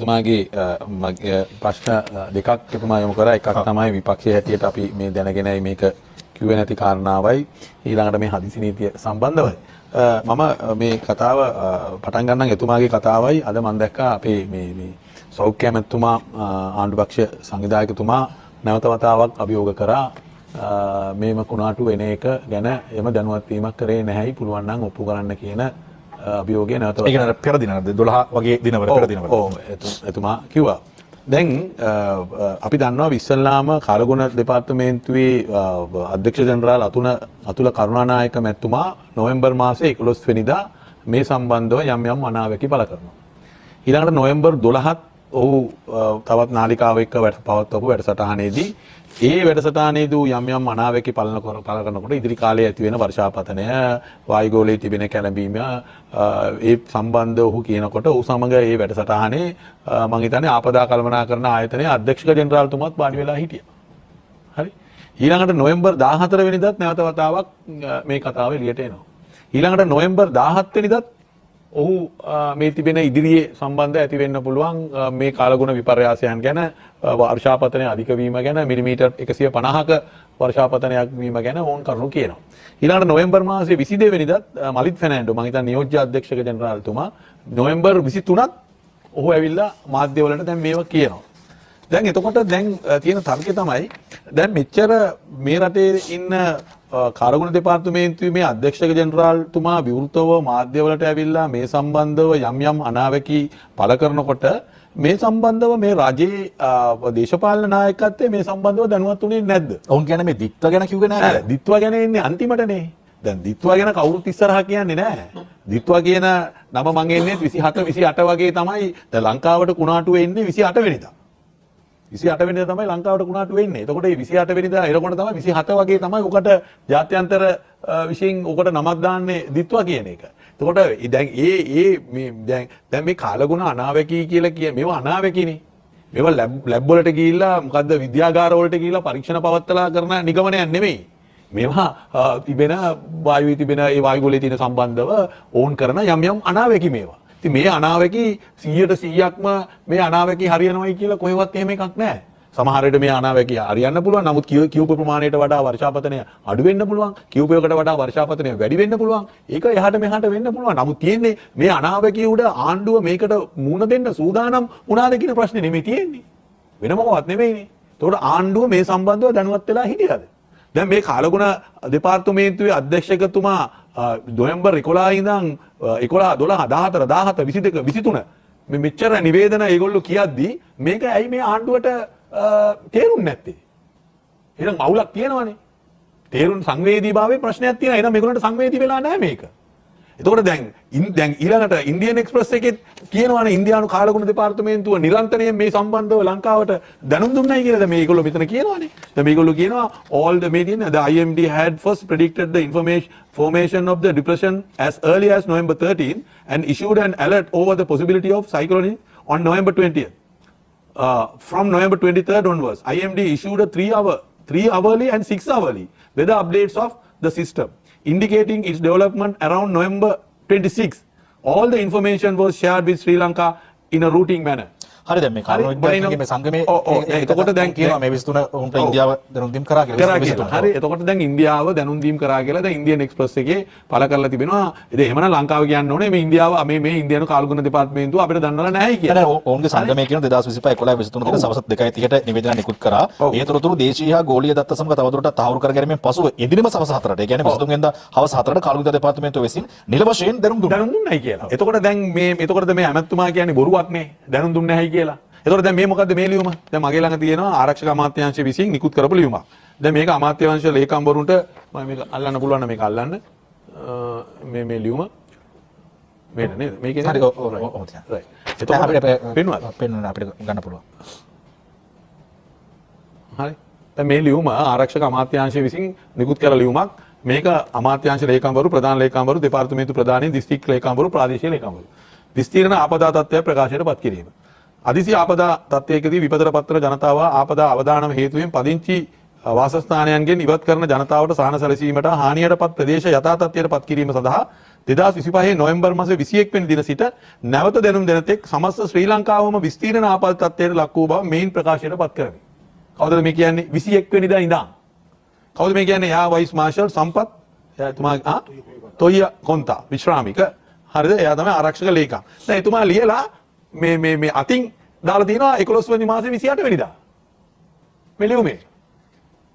එතුමාගේ ප්‍රශ්න දෙකක් එතුමා යොමු කරා. එකක් තමයි විපක්ෂයේ හැටියට අපි මේ දැනගෙනයි මේක කිව්වේ නැති කාරණාවයි ඊළඟට මේ හදිසි නීතිය සම්බන්ධවයි. මම මේ කතාව පටන් ගන්නම් එතුමාගේ කතාවයි. අද මම දැක්කා අපේ මේ සෞඛ්‍ය ඇමතුමා ආණ්ඩුපක්ෂ සංවිධායකතුමා නැවත වතාවක් අභියෝග කරා මේම කුණාටු වෙන එක ගැන එම දැනුවත් වීමක් කරේ නැහැයි පුළුවන් නම් ඔප්පු කරන්න කියන අභියෝගය නැවත ඒ කියන්නේ පෙර දින 12 වගේ දිනවල පෙර දිනවල ඔව් එතුමා කිව්වා. දැන් අපි දන්නවා ඉස්සල්ලාම කාලගුණ දෙපාර්තමේන්තුවේ අධ්‍යක්ෂ ජනරාල් අතුල කරුණානායක මැතිතුමා නොවැම්බර් මාසයේ 11 වෙනිදා මේ සම්බන්ධව යම් අනාවැකි පළ කරනවා. ඊළඟට නොවැම්බර් 12ත් ඔහු තවත් නාලිකාවක පවත්වපු වැඩසටහනේදී ඒ වැඩසටහනේදී යම් අනාවැකි පළ කරනකොට ඉදිරි කාලයේ ඇති වෙන වර්ෂාපතනය වායුගෝලයේ තිබෙන කැළඹීම ඒ සම්බන්ධව ඔහු කියනකොට ඔහු සමග ඒ වැඩසටහනේ මම හිතන්නේ ආපදා කළමනාකරන ආයතනයේ අධ්‍යක්ෂක ජෙනරාල්තුමාත් වාඩි වෙලා හිටියා. හරි. ඊළඟට නොවැම්බර් 14 වෙනිදාත් නැවත වතාවක් මේ කතාව එළියට එනවා. ඊළඟට නොවැම්බර් 17 වෙනිදාත් ඔහු මේ තිබෙන ඉදිරියේ සම්බන්ධ ඇති වෙන්න පුළුවන් මේ කාලගුණ විපර්යාසයන් ගැන වර්ෂාපතනය අධික වීම ගැන මිලිමීටර් 150ක වර්ෂාපතනයක් වීම ගැන ඕන් කරුණු කියනවා. ඊළඟට නොවැම්බර් මාසයේ 22 වෙනිදාත් මලිත් ෆර්නෑන්ඩෝ මම හිතන්නේ නියෝජ්‍ය අධ්‍යක්ෂක ජෙනරාල්තුමා නොවැම්බර් 23ත් ඔහු ඇවිල්ලා මාධ්‍යවලට දැන් මේවා කියනවා. දැන් එතකොට දැන් තියෙන තර්කය තමයි දැන් මෙච්චර මේ රටේ ඉන්න කාර්යගුණ දෙපාර්තමේන්තුවේ මේ අධ්‍යක්ෂක ජෙනරාල්තුමා විවෘතව මාධ්‍යවලට ඇවිල්ලා මේ සම්බන්ධව යම් අනාවැකි පළ කරනකොට මේ සම්බන්ධව මේ රජයේ දේශපාලන නායකත්වයේ මේ සම්බන්ධව දැනුවත් වුණේ නැද්ද? ඔවුන් කියන්නේ මේ දිත්ව ගැන කිව්වේ නැහැ. දිත්ව ගැන ඉන්නේ අන්තිමටනේ. දැන් දිත්ව ගැන කවුරුත් ඉස්සරහා කියන්නේ නැහැ. දිත්ව කියන නම මං එන්නේ 27 28 වගේ තමයි. දැන් ලංකාවට කුණාටුව එන්නේ 28 වෙනිදා. 28 වෙනිදා තමයි ලංකාවට කුණාටු වෙන්නේ. එතකොට මේ 28 වෙනිදා එනකොට තමයි 27 වගේ තමයි ඔකට ජාත්‍යන්තර විශ්ින් ඔකට නමක් දාන්නේ දිත්ව කියන එක. එතකොට දැන් දැන් මේ කාලගුණ අනාවැකි කියලා කිය මේවා අනාවැකිනේ. මේවා ලැබ් වලට ගිහිල්ලා මොකද්ද විද්‍යාගාර වලට ගිහිල්ලා පරීක්ෂණ පවත්වලා කරන නිගමනයක් නෙමෙයි. මේවා තිබෙන වායුවේ තිබෙන ඒ වායුගෝලයේ තියෙන සම්බන්ධව ඕන් කරන යම් අනාවැකි මේවා. ඉතින් මේ අනාවැකි 100%ක්ම මේ අනාවැකි හරියනවයි කියලා කොහෙවත් එහෙම එකක් නැහැ. සමහර විට මේ අනාවැකි හරියන්න පුළුවන්. නමුත් කියූප ප්‍රමාණයට වඩා වර්ෂාපතනය අඩු වෙන්න පුළුවන්. කියූපයකට වඩා වර්ෂාපතනය වැඩි වෙන්න පුළුවන්. ඒක එහාට මෙහාට වෙන්න පුළුවන්. නමුත් තියෙන්නේ මේ අනාවැකිය උඩ ආණ්ඩුව මේකට මුහුණ දෙන්න සූදානම් වුණාද කියන ප්‍රශ්නේ නෙමෙයි තියෙන්නේ. වෙන මොකවත් නෙමෙයිනේ. ඒකට ආණ්ඩුව මේ සම්බන්ධව දැනුවත් වෙලා හිටියද? දැන් මේ කාලගුණ දෙපාර්තමේන්තුවේ අධ්‍යක්ෂකතුමා නොවැම්බර් 11 ඉඳන් 11 12 14 17 22 23 මේ මෙච්චර නිවේදන ඒගොල්ලෝ කියද්දී මේක ඇයි මේ ආණ්ඩුවට තේරුන්නේ නැත්තේ? එහෙනම් මවුලක් තියෙනවනේ. තේරුම් සංවේදීභාවයේ ප්‍රශ්නයක් තියෙනවා. එහෙනම් මේගොල්ලන්ට සංවේදී වෙලා නැහැ මේක. එතකොට දැන් ඊළඟට ඉන්දියන් එක්ස්ප්‍රස් එකේ කියනවානේ ඉන්දියානු කාලගුණ දෙපාර්තමේන්තුව නිරන්තරයෙන් මේ සම්බන්ධව ලංකාවට දැනුම් දුන්නයි කියලා. දැන් මේගොල්ලෝ මෙතන කියනවානේ. දැන් මේගොල්ලෝ කියනවා all the media the IMD had first predicted the formation of the depression as early as November 13 and issued an alert over the possibility of cyclone on November 20th. From November 23rd onwards, IMD issued a 3-hourly and 6-hourly weather updates of the system, indicating its development around November 26. All the information was shared with Sri Lanka in a routine manner. හරි දැන් මේ කාර්යගුණ මේ සංගමේ එතකොට දැන් කියනවා මේ 23 උන්ට ඉන්දියාව දැනුම් දීම් කරා කියලා. හරි එතකොට දැන් ඉන්දියාව දැනුම් දීම් කරා කියලා දැන් ඉන්දියන් එක්ස්ප්‍රස් එකේ පළ කරලා තිබෙනවා. ඉතින් එහෙමනම් ලංකාව කියන්න ඕනේ මේ ඉන්දියාව මේ ඉන්දියානු කාලගුණ දෙපාර්තමේන්තුව අපිට දන්නවලා නැහැ කියලා. නෑ ඔවුන්ගේ සංගමේ කියන 2025 11 23 දින සවස් 2:30ට නිවේදන නිකුත් කරා. ඒ තොරතුරු දේශීය හා ගෝලීය දත්ත සමග තවදුරටත් තහවුරු කර ගැනීමෙන් පසුව එදිනම සවස් 4ට ඒ කියන්නේ 23 වෙනිදා හවස 4ට කාලගුණ දෙපාර්තමේන්තුව විසින් නිල වශයෙන් දැනුම් දුන්නයි කියලා. එතකොට දැන් එතකොට මේ ඇමතුමා කියන්නේ බොරුවක් නේ දැනුම් දුන්නේ නැහැයි කියලා. එතකොට දැන් මේ මොකද්ද මේ ලියුම? දැන් මගේ ළඟ තියෙනවා ආරක්ෂක අමාත්‍යාංශය විසින් නිකුත් කරපු ලියුමක්. දැන් මේක අමාත්‍යාංශ ලේකම්වරුන්ට මම මේක අල්ලන්න පුළුවන් නම් මේක අල්ලන්න. මේ ලියුම මේක නේද? මේකේ හරි ඔව් රයිට්. එතකොට අපිට පෙන්වන්න අපිට ගන්න පුළුවන්. හරි. දැන් මේ ලියුම ආරක්ෂක අමාත්‍යාංශය විසින් නිකුත් කරන ලියුමක්. මේක අමාත්‍යාංශ ලේකම්වරු, ප්‍රධාන ලේකම්වරු, දෙපාර්තමේන්තු ප්‍රධානීන්, දිස්ත්‍රික් ලේකම්වරු, ප්‍රාදේශීය ලේකම්වරු. විස්තීර්ණ ආපදා තත්ත්වය ප්‍රකාශයට පත් කිරීම. අදිසි ආපදා තත්ත්වයකදී විපතට පත්වන ජනතාව ආපදා අවදානම හේතුවෙන් පදිංචි වාසස්ථානයන්ගෙන් ඉවත් කරන ජනතාවට සහන සැලසීමට හානියටපත් ප්‍රදේශ යථා තත්ත්වයට පත් කිරීම සඳහා 2025 නොවැම්බර් මාසේ 21 වෙනි දින සිට නැවත දැනුම් දෙන තෙක් සමස්ත ශ්‍රී ලංකාවම විස්තීර්ණ ආපත් තත්ත්වයට ලක් වූ බව මෙයින් ප්‍රකාශයට පත් කරමි. කවුද මේ කියන්නේ 21 වෙනිදා ඉඳන්? කවුද මේ කියන්නේ? යා වයිස් මාර්ෂල් සම්පත් එතුමා තොයිය කොන්තා විශ්‍රාමික. හරිද? එයා තමයි ආරක්ෂක ලේකම්. දැන් එතුමා ලියලා මේ අතින් දාලා තියෙනවා 11 වෙනි මාසේ 28 වෙනිදා. මේ ලියුමේ.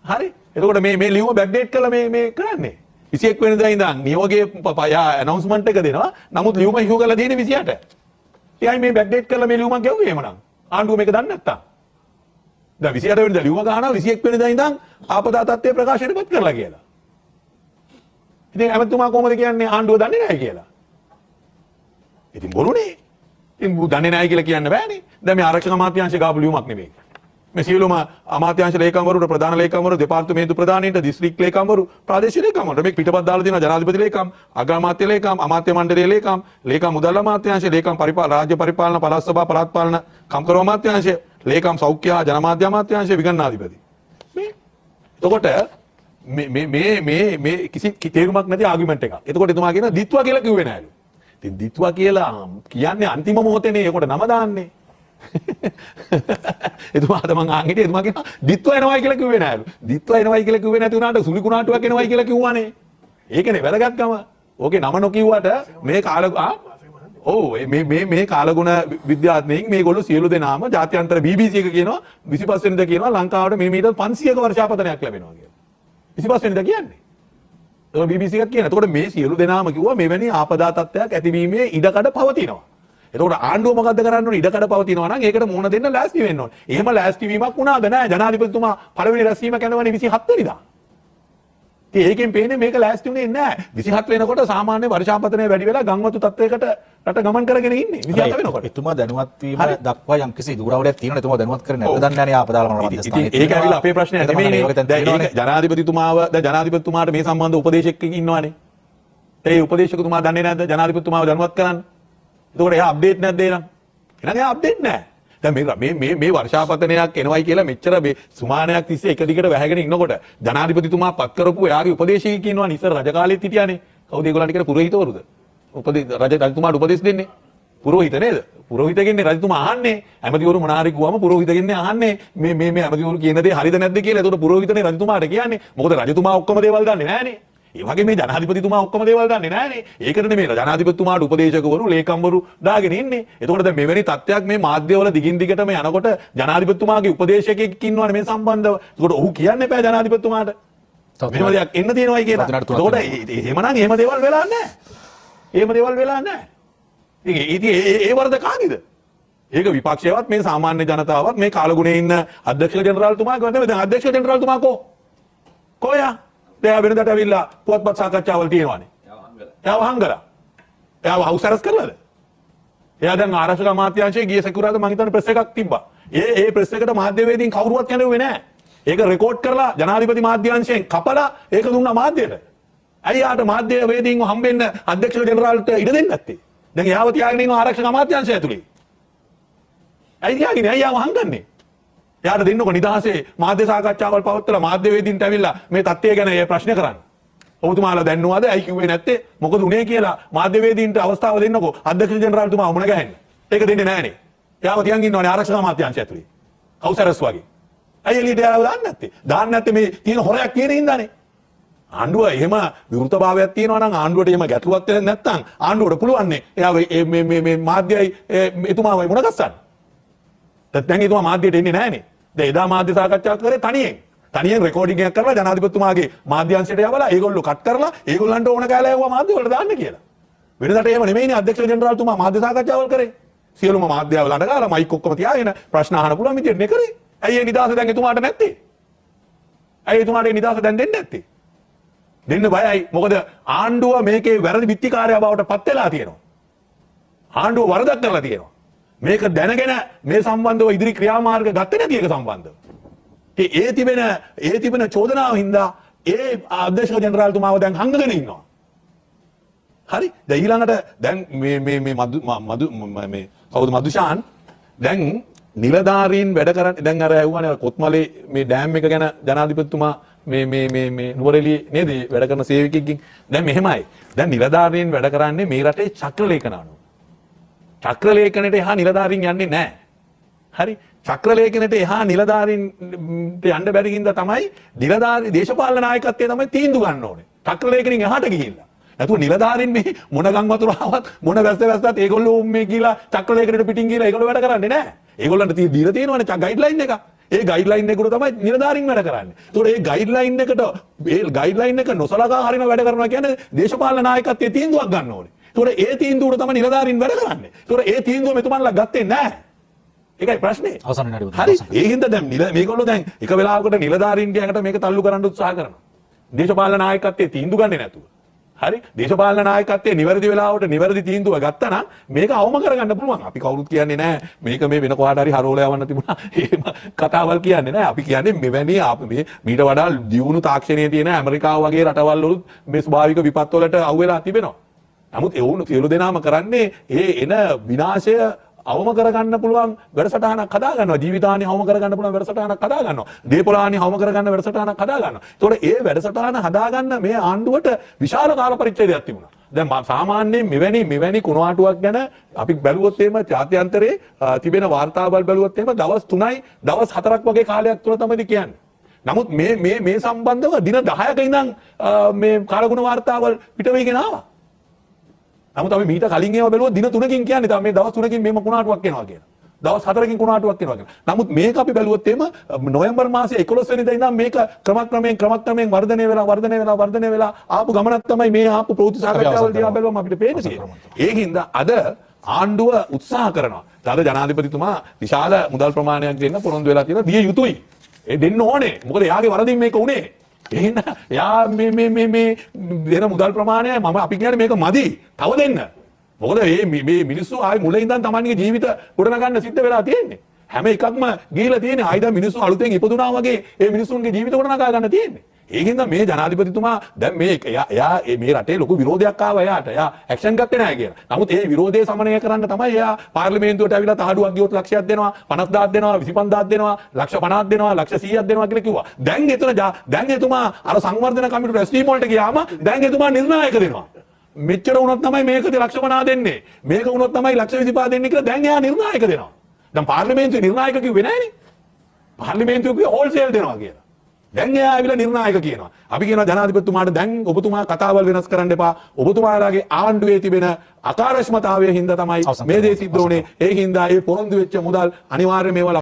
හරි? එතකොට මේ ලියුම බෑක්ඩේට් කරලා මේ කරන්නේ. 21 වෙනිදා ඉඳන් නියෝගයේ ඇනවුන්ස්මන්ට් එක දෙනවා. නමුත් ලියුම ඉෂුව කරලා තියෙන්නේ 28. එයයි මේ බෑක්ඩේට් කරලා මේ ලියුමක් ගෙවුවේ එහෙමනම්. ආණ්ඩුව මේක දන්නේ නැත්තම්. දැන් 28 වෙනිදා ලියුම ගහනවා 21 වෙනිදා ඉඳන් ආපදා තත්ත්වයේ ප්‍රකාශයටපත් කරලා කියලා. ඉතින් ඇමතුමා කොහොමද කියන්නේ ආණ්ඩුව දන්නේ නැහැ කියලා? ඉතින් බොරුනේ. ඉතින් දන්නේ නැහැ කියලා කියන්න බෑනේ. දැන් මේ ආරක්ෂක අමාත්‍යාංශය ගාපු ලියුමක් නෙමෙයි. මේ සියලුම අමාත්‍යාංශ ලේකම්වරුන්ට ප්‍රධාන ලේකම්වරු දෙපාර්තමේන්තු ප්‍රධානීන්ට දිස්ත්‍රික් ලේකම්වරු ප්‍රාදේශීය ලේකම්වරුන්ට මේක පිටපත් දාලා තියෙනවා ජනාධිපති ලේකම් අග්‍රාමාත්‍ය ලේකම් අමාත්‍ය මණ්ඩලයේ ලේකම් මුදල් අමාත්‍යාංශ ලේකම් රාජ්‍ය පරිපාලන පළාත් සභා පළාත් පාලන කම්කරු අමාත්‍යාංශ ලේකම් සෞඛ්‍ය හා ජනමාධ්‍ය අමාත්‍යාංශ විගණනාධිපති මේ එතකොට මේ කිසි තේරුමක් නැති ආගියුමන්ට් එකක්. එතකොට එතුමා කියන දිත්වා කියලා කිව්වේ නෑලු. ඉතින් දිත්වා කියලා කියන්නේ අන්තිම මොහොතේනේ ඒකට නම දාන්නේ. එතුමාට මං ආන් හිටියේ එතුමා කියනවා දිත්වා එනවයි කියලා කිව්වේ නෑලු. දිත්වා එනවයි කියලා කිව්වේ නැති උනාට සුලි කුණාටුවක් එනවයි කියලා කිව්වනේ. ඒකනේ වැදගත්කම. ඕකේ නම නොකියුවට මේ කාල මේ කාලගුණ විද්‍යාඥයින් මේගොල්ලෝ සියලු දෙනාම ජාත්‍යන්තර BBC එක කියනවා 25 වෙනිදා කියනවා ලංකාවට මේ මීටර් 500ක වර්ෂාපතනයක් ලැබෙනවා කියලා. 25 වෙනිදා කියන්නේ. ඒක BBC එකක් කියන. එතකොට මේ සියලු දෙනාම කිව්වා මෙවැනි ආපදා තත්ත්වයක් ඇතිවීමේ ඉඩකඩ පවතිනවා. එතකොට ආණ්ඩුව මොකද්ද කරන්න ඕනේ? ඉඩකඩ පවතිනවා නම් ඒකට මුහුණ දෙන්න ලෑස්ති වෙන්න ඕනේ. එහෙම ලෑස්ති වීමක් වුණාද නැහැ. ජනාධිපතිතුමා පළවෙනි රැස්වීම කැඳවන්නේ 27 වෙනිදා. ඉතින් ඒකෙන් පේන්නේ මේක ලෑස්ති වුණේ නැහැ. 27 වෙනකොට සාමාන්‍ය වර්ෂාපතනය වැඩි වෙලා ගම්වතු තත්ත්වයකට රට ගමන් කරගෙන ඉන්නේ. 27 වෙනකොට. එතුමා දැනුවත් වීම දක්වා යම්කිසි දුරවලයක් තියෙනවා. එතුමා දැනුවත් කරන්නේ නැද්ද? දන්නේ නැහැ නේ ආපදාල මණ්ඩල මධ්‍යස්ථානයේ. ඒක ඇවිල්ලා අපේ ප්‍රශ්නේ නෙමෙයිනේ. දැන් ජනාධිපතිතුමාට මේ සම්බන්ධ උපදේශකෙක් ඉන්නවනේ. ඒ උපදේශකතුමා දන්නේ නැද්ද ජනාධිපතිතුමාව දැනුවත් කරන්න? එතකොට එයා අප්ඩේට් නැද්ද එහෙනම්? එහෙනම් එයා අප්ඩේට් නැහැ. දැන් මේ වර්ෂාපතනයක් එනවයි කියලා මෙච්චර මේ සුමානයක් තිස්සේ එක දිගට වැහැගෙන ඉන්නකොට ජනාධිපතිතුමා පත් කරපු එයාගේ උපදේශකයෙක් ඉන්නවනේ ඉස්සර රජ කාලෙත් හිටියානේ. කවුද ඒගොල්ලන්ට කියන පුරোহিতවරුද? රජතුමාට උපදෙස් දෙන්නේ. පුරোহিত නේද? පුරোহিতගෙන්නේ රජතුමා අහන්නේ. ඇමතිවරු මොනාරි කිව්වම පුරোহিতගෙන්නේ අහන්නේ මේ ඇමතිවරු කියන දේ හරිද නැද්ද කියලා. එතකොට පුරোহিতනේ රජතුමාට කියන්නේ. මොකද රජතුමා ඔක්කොම දේවල් දන්නේ නැහනේ. ඒ වගේ මේ ජනාධිපතිතුමා ඔක්කොම දේවල් දන්නේ නැහනේ. ඒකට නෙමෙයි ජනාධිපතිතුමාට උපදේශකවරු ලේකම්වරු දාගෙන ඉන්නේ. එතකොට දැන් මෙවැනි තත්ත්වයක් මේ මාධ්‍යවල දිගින් දිගටම යනකොට ජනාධිපතිතුමාගේ උපදේශකයෙක් ඉන්නවනේ මේ සම්බන්ධව. ඒකට ඔහු කියන්න එපා ජනාධිපතිතුමාට. මෙහෙම දෙයක් එන්න තියෙනවයි කියලා. එතකොට එහෙමනම් එහෙම දේවල් වෙලා නැහැ. එහෙම දේවල් වෙලා නැහැ. ඉතින් ඒ වරද කාගේද? ඒක විපක්ෂයවත් මේ සාමාන්‍ය ජනතාවත් මේ කාලගුණේ ඉන්න අධ්‍යක්ෂ ජනරාල්තුමාගේ නෙමෙයි. දැන් අධ්‍යක්ෂ ජනරාල්තුමා කොයා? දැන් වෙනදට ඇවිල්ලා පුවත්පත් සාකච්ඡාවල් තියෙනවානේ. එයාව හංගලා. එයාව හවුස් අරස් කරලාද? එයා දැන් ආරක්ෂක අමාත්‍යාංශයේ ගිය සෙකුරාදා මම හිතන්නේ ප්‍රෙස් එකක් තිබ්බා. ඒ ප්‍රෙස් එකට මාධ්‍යවේදීන් කවුරුවත් කැඳවුවේ නැහැ. ඒක රෙකෝඩ් කරලා ජනාධිපති මාධ්‍යාංශයෙන් කපලා ඒක දුන්නා මාධ්‍යයට. ඇයි යාට මාධ්‍යවේදීන්ව හම්බෙන්න අධ්‍යක්ෂ ජනරාල්ට ඉඩ දෙන්නේ නැත්තේ? දැන් එයාව තියාගෙන ඉන්න ආරක්ෂක අමාත්‍යාංශය ඇතුලේ. ඇයි තියාගෙන එයාව හංගන්නේ? එයාට දෙන්නකො නිදහසේ මාධ්‍ය සාකච්ඡාවල් පවත්වලා මාධ්‍යවේදීන්ට ඇවිල්ලා මේ තත්ත්වය ගැන ප්‍රශ්න කරන්න. ඔබතුමාලා දැන්නවද? ඇයි කිව්වේ නැත්තේ? මොකද උනේ කියලා මාධ්‍යවේදීන්ට අවස්ථාව දෙන්නකො අධ්‍යක්ෂ ජනරාල්තුමා මුණ ගැහෙන්න. ඒක දෙන්නේ නැහනේ. එයාව තියන් ඉන්නවනේ ආරක්ෂක අමාත්‍යාංශය ඇතුලේ. කවුසරස් වගේ. ඇයි එළියට එයාව දාන්නේ නැත්තේ? දාන්නේ නැත්තේ මේ තියෙන හොරයක් කියන හින්දානේ. ආණ්ඩුව එහෙම විරුද්ධභාවයක් තියෙනවා නම් ආණ්ඩුවට එහෙම ගැටලුවක් නැත්නම් ආණ්ඩුවට පුළුවන් නේ එයා මේ මාධ්‍යයි එතුමාවයි මුණ ගස්සන්න. දැන් එතුමා මාධ්‍යයට එන්නේ නැහනේ. දැන් එදා මාධ්‍ය සාකච්ඡාවක් කරේ තනියෙන් රෙකෝඩින් එකක් කරලා ජනාධිපතිතුමාගේ මාධ්‍යාංශයට යවලා ඒගොල්ලෝ කට් කරලා ඒගොල්ලන්ට ඕන කාලේ යවුවා මාධ්‍ය වලට දාන්න කියලා. වෙනදාට එහෙම නෙමෙයිනේ අධ්‍යක්ෂ ජනරාල්තුමා මාධ්‍ය සාකච්ඡාවල් කරේ. සියලුම මාධ්‍යවල අඬගාලා මයික් ඔක්කොම තියාගෙන ප්‍රශ්න අහන්න පුළුවන් විදියට නේ කරේ. ඇයි ඒ නිදහස දැන් එතුමාට නැත්තේ? ඇයි එතුමාට ඒ නිදහස දැන් දෙන්නේ නැත්තේ? දෙන්න බයයි. මොකද ආණ්ඩුව මේකේ වැරදි විත්තිකාරයා බවට පත් වෙලා තියෙනවා. ආණ්ඩුව වරදක් කරලා තියෙනවා. මේක දැනගෙන මේ සම්බන්ධව ඉදිරි ක්‍රියාමාර්ග ගත්තේ නැති එක සම්බන්ධව. ඒ තිබෙන චෝදනාව හින්දා ඒ අධ්‍යක්ෂ ජනරාල්තුමාව දැන් හංගගෙන ඉන්නවා. හරි? දැන් ඊළඟට දැන් මේ කවුද මදුෂාන් දැන් නිලධාරීන් වැඩ කරන්නේ දැන් අර ඇහුවානේ කොත්මලේ මේ ඩෑම් එක ගැන ජනාධිපතිතුමා මේ නුවරඑළිය නේද වැඩ කරන සේවකයෙක්ගෙන්. දැන් මෙහෙමයි. දැන් නිලධාරීන් වැඩ කරන්නේ මේ රටේ චක්‍ර ලේඛන අනුව. චක්‍ර ලේඛනට එහා නිලධාරීන් යන්නේ නැහැ. හරි. චක්‍ර ලේඛනට එහා නිලධාරීන්ට යන්න බැරි හින්දා තමයි නිලධාරී දේශපාලන නායකත්වයේ තමයි තීන්දුව ගන්න ඕනේ. චක්‍ර ලේඛනින් එහාට ගිහිල්ලා. නැතුව නිලධාරීන් මේ මොන ගම් වතුර ආවත් මොන වැස්සත් ඒගොල්ලෝ මේ කියලා චක්‍ර ලේඛනට පිටින් ගිහලා ඒගොල්ලෝ වැඩ කරන්නේ නැහැ. ඒගොල්ලන්ට දීලා තියෙනවනේ ගයිඩ්ලයින් එක. ඒ ගයිඩ්ලයින් එකට තමයි නිලධාරීන් වැඩ කරන්නේ. ඒතකොට ඒ ගයිඩ්ලයින් එකට ඒ ගයිඩ්ලයින් එක නොසලකා හරින වැඩ කරනවා කියන්නේ දේශපාලන නායකත්වයේ තීන්දුවක් ගන්න ඕනේ. ඒතකොට ඒ තීන්දුවට තමයි නිලධාරීන් වැඩ කරන්නේ. ඒතකොට ඒ තීන්දුව මෙතුමන්ලා ගත්තේ නැහැ. ඒකයි ප්‍රශ්නේ. අවසන් විනාඩිය හරි. ඒ හින්දා දැන් මේගොල්ලෝ දැන් එක වෙලාවකට නිලධාරීන්ගේ ඇඟට මේක තල්ලු කරන්න උත්සාහ කරනවා. දේශපාලන නායකත්වයේ තීන්දුව ගන්නේ නැතුව. හරි. දේශපාලන නායකත්වයේ නිවැරදි වෙලාවට නිවැරදි තීන්දුව ගත්තා නම් මේක අවම කරගන්න පුළුවන්. අපි කවුරුත් කියන්නේ නැහැ මේක මේ වෙන කොහාට හරි හරවල යවන්න තිබුණා. එහෙම කතාවල් කියන්නේ නැහැ. අපි කියන්නේ මෙවැනි මේ මීට වඩා දියුණු තාක්ෂණයේ තියෙන ඇමරිකාව වගේ රටවල් වල මේ ස්වභාවික විපත් වලට අහුවෙලා තිබෙනවා. නමුත් ඒ වුණු සියලු දෙනාම කරන්නේ එන විනාශය අවම කරගන්න පුළුවන් වැඩසටහනක් හදා ගන්නවා. ජීවිතානි අවම කරගන්න පුළුවන් වැඩසටහනක් හදා ගන්නවා. දේපොළානි අවම කරගන්න වැඩසටහනක් හදා ගන්නවා. ඒතකොට ඒ වැඩසටහන හදාගන්න මේ ආණ්ඩුවට විශාල කාල පරිච්ඡේදයක් තිබුණා. දැන් සාමාන්‍යයෙන් මෙවැනි කුණාටුවක් ගැන අපි බැලුවොත් එහෙම ජාත්‍යන්තරේ තිබෙන වාර්තාවල් බැලුවොත් එහෙම දවස් 3යි දවස් 4ක් වගේ කාලයක් තුළ තමයි කියන්නේ. නමුත් මේ සම්බන්ධව දින 10ක ඉඳන් මේ කාලගුණ වාර්තාවල් පිට වෙගෙන ආවා. නමුත් අපි මීට කලින් ඒවා බැලුවා දින 3කින් කියන්නේ තමයි මේ දවස් 3කින් මේම කුණාටුවක් එනවා කියලා. දවස් 4කින් කුණාටුවක් එනවා කියලා. නමුත් මේක අපි බැලුවොත් එම නොවැම්බර් මාසයේ 11 වෙනිදා ඉඳන් මේක ක්‍රමක්‍රමයෙන් වර්ධනය වෙලා ආපු ගමනක් තමයි මේ ආපු ප්‍රවෘත්ති සාකච්ඡාවල් දිහා බැලුවම අපිට පේන්නේ. ඒකින්ද අද ආණ්ඩුව උත්සාහ කරනවා. අද ජනාධිපතිතුමා විශාල මුදල් ප්‍රමාණයක් දෙන්න පොරොන්දු වෙලා තියෙනවා. දිය යුතුයි. ඒ දෙන්න ඕනේ. මොකද එයාගේ වරදින් මේක උනේ. එහෙනම් යා මේ දෙන මුදල් ප්‍රමාණය මම අපි කියන්නේ මේක මදි. තව දෙන්න. මොකද මේ මිනිස්සු ආයේ මුලින් ඉඳන් තමන්ගේ ජීවිත ගොඩනගන්න සිද්ධ වෙලා තියෙන්නේ. හැම එකක්ම ගිහිලා තියෙන්නේ. ආයිද මිනිස්සු අලුතෙන් ඉපදුනා වගේ මේ මිනිස්සුන්ගේ ජීවිත ගොඩනගා ගන්න තියෙන්නේ. ඒකින්ද මේ ජනාධිපතිතුමා දැන් එයා මේ රටේ ලොකු විරෝධයක් ආවා එයාට. එයා ඇක්ෂන් ගත්තේ නැහැ කියලා. නමුත් ඒ විරෝධය සමනය කරන්න තමයි එයා පාර්ලිමේන්තුවට ඇවිල්ලා තහඩුවක් ගියොත් ලක්ෂයක් දෙනවා, 50000ක් දෙනවා, 25000ක් දෙනවා, ලක්ෂ 50ක් දෙනවා, ලක්ෂ 100ක් දෙනවා කියලා කිව්වා. දැන් එතුමා අර සංවර්ධන කමිටුවට රැස්වීම වලට ගියාම දැන් එතුමා නිර්ණායක දෙනවා. මෙච්චර වුණොත් තමයි මේකද ලක්ෂ 50 දෙන්නේ. මේක වුණොත් තමයි ලක්ෂ 25 දෙන්නේ කියලා දැන් එයා නිර්ණායක දෙනවා. දැන් පාර්ලිමේන්තුවේ නිර්ණායක කිව්වේ නැහනේ. පාර්ලිමේන්තුවේ කිව්වේ හෝල්සේල් දෙනවා කියලා. දැන් එයා ආවිලා නිර්ණායක කියනවා. අපි කියනවා ජනාධිපතිතුමාට දැන් ඔබතුමා කතාවල් වෙනස් කරන්න එපා. ඔබතුමාලාගේ ආණ්ඩුවේ තිබෙන අකාර්යක්ෂමතාවය හින්දා තමයි මේ දේ සිද්ධ වුනේ. ඒ හින්දා ඒ පොරොන්දු වෙච්ච මුදල් අනිවාර්යයෙන්ම ඒවා